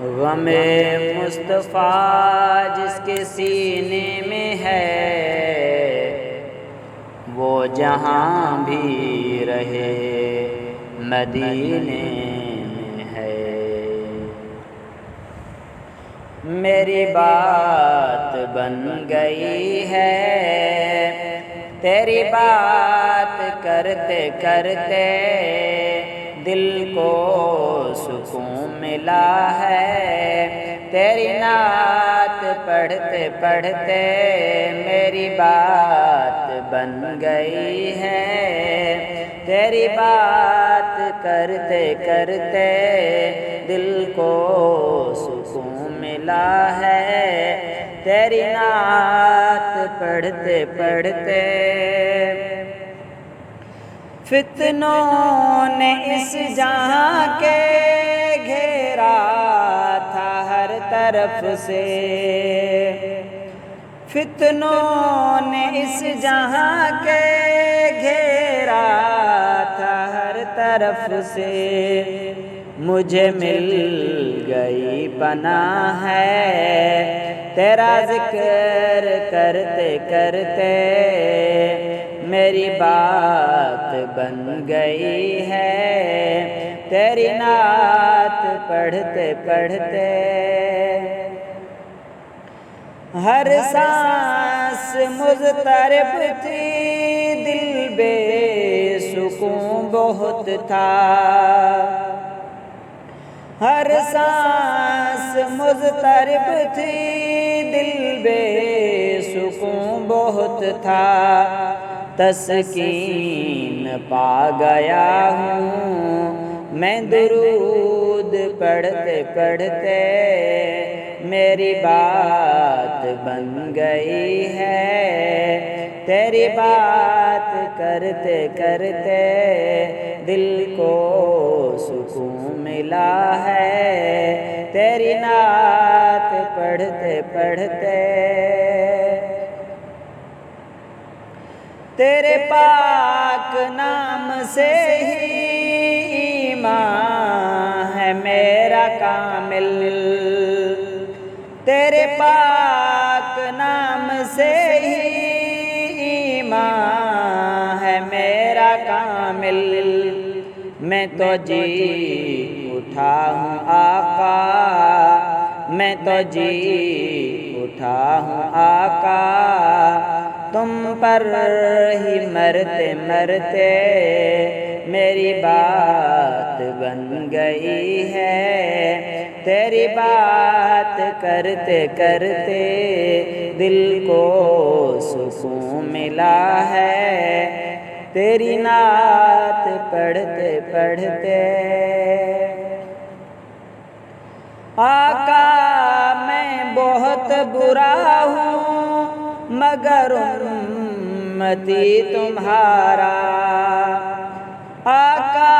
غم مصطفیٰ جس کے سینے میں ہے، وہ جہاں بھی رہے مدینے میں ہے۔ میری بات بن گئی ہے، تیری بات کرتے کرتے دل کو سکون ملا ہے۔ تیری نعت پڑھتے پڑھتے میری بات بن گئی ہے، تیری بات کرتے کرتے دل کو سکون ملا ہے۔ تیری نعت پڑھتے پڑھتے فتنوں نے اس جہاں کے گھیرا تھا ہر طرف سے، فتنوں نے اس جہاں کے گھیرا تھا ہر طرف سے۔ مجھے مل گئی پناہ ہے، تیرا ذکر کرتے کرتے میری بات بن گئی ہے، تیری نعت پڑھتے پڑھتے ہر سانس مضطرب تھی، دل بے سکون بہت تھا۔ ہر سانس مضطرب تھی، دل بے سکون بہت تھا۔ تسکین پا گیا ہوں میں درود پڑھتے پڑھتے، میری بات بن گئی ہے، تیری بات کرتے کرتے دل کو سکون ملا ہے۔ تیری نعت پڑھتے پڑھتے تیرے پاک نام سے ہی ایمان ہے میرا کامل، تیرے پاک نام سے ہی ایمان ہے میرا کامل۔ میں تو جی اٹھا ہوں آقا، میں تو جی اٹھا ہوں آقا، تم پر ہی مرتے مرتے میری بات بن گئی ہے، تیری بات کرتے کرتے دل کو سکون ملا ہے۔ تیری نعت پڑھتے پڑھتے آقا میں بہت برا ہوں مگر امتی تمہارا، آقا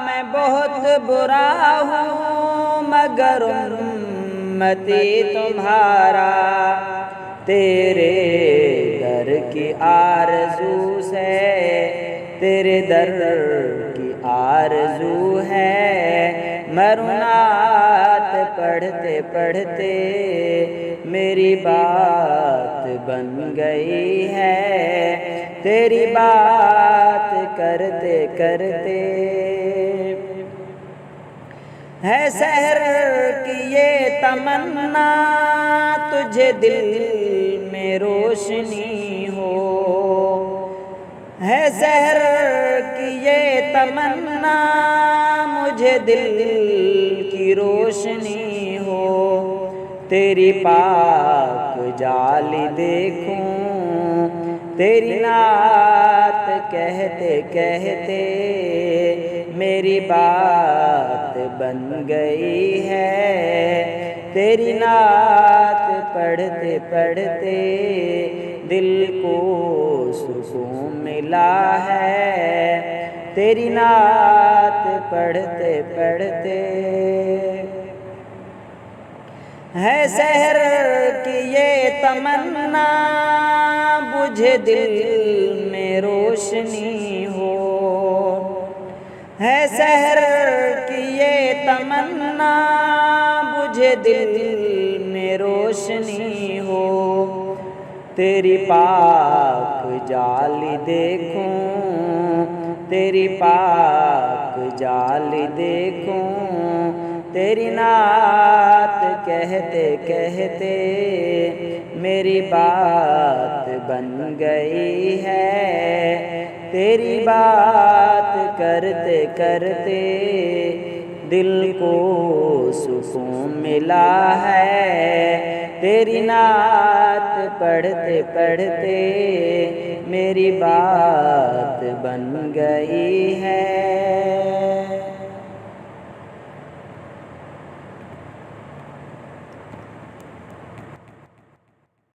میں بہت برا ہوں مگر امتی تمہارا۔ تیرے در کی آرزو سے، تیرے در کی آرزو ہے، مروں نعت پڑھتے پڑھتے میری بات بن گئی ہے، تیری بات کرتے کرتے ہے سحر کی یہ تمنا تجھے دل میں روشنی ہو، ہے سحر کی یہ تمنا مجھے دل کی روشنی ہو۔ تیری پاک جالی دیکھوں، تیری نعت کہتے کہتے میری بات بن گئی ہے، تیری نعت پڑھتے پڑھتے دل کو سکون ملا ہے۔ تیری نعت پڑھتے پڑھتے ہے سحر کی یہ تمنا بجھے دل میں روشنی ہو، ہے سحر کی یہ تمنا مجھے دل میں روشنی ہو، تیری پاک جالی دیکھوں، تیری پاک جالی دیکھوں، تیری نعت کہتے کہتے میری بات بن گئی ہے، تیری بات کرتے کرتے دل کو سکون ملا ہے، تیری نعت پڑھتے پڑھتے میری بات